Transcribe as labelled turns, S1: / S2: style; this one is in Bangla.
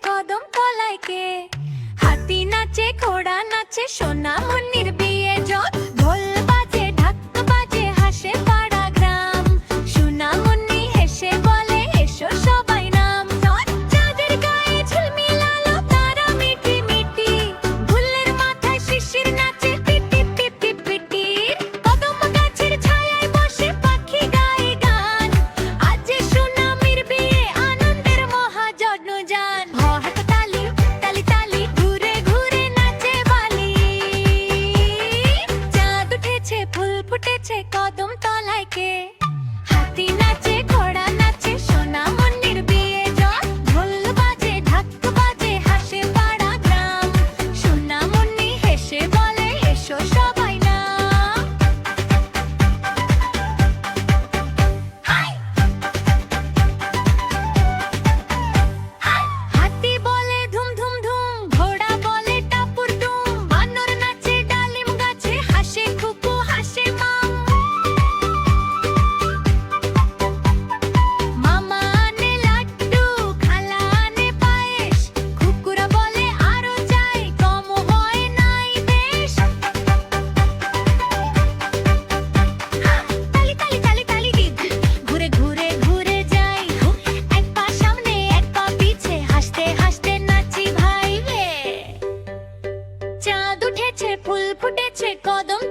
S1: কদম তলায় কে? হাতি নাচে, ঘোড়া নাচে, সোনামণির বিয়ে জট। ঢোল বাজে, ঢাক বাজে, হাসে পাড়া গ্রাম। সোনামণি হেসে বলে, এসো সবাই নাম ধর। চাঁদের গায়ে ঝিলমিলালো তারা মিটি মিটি। ফুলের মাথায় শিশির নাচে পিটি পিটি পিটি। কদম গাছের ছায়ায় বসে পাখি গায়ে গান। আজ সোনামণির বিয়ে, আনন্দের মহাযজ্ঞযান। হাত তালি তালি তালি, ঘুরে ঘুরে নাচে বালি। চাঁদ উঠেছে, ফুল ফুটেছে, কদম তলায় কে? হাতি নাচে, ঘোড়া নাচে, সোনামণির বিয়ে জট। ঢোল বাজে, ঢাক বাজে, হাসে পাড়া গ্রাম। সোনামণি হেসে বলে, এসো সবাই নাম। হাতি বলে ধুম ধুম ধুম, ঘোড়া বলে টাপুর টুম। বানর নাচে ডালিম গাছে, হাসে খুকু হাসে মাম। মামা আনে লাড্ডু, খালা আনে পায়েস। খুকুরা বলে আরো চাই, কম হয় নাই বেশ। তালি তালি তালি তালি দিদ, ঘুরে ঘুরে ঘুরে যাই। এক পা সামনে, এক পা পিছে, হাসতে হাসতে নাচি ভাই রে। চাঁদ উঠেছে, ফুল ফুটেছে, কদম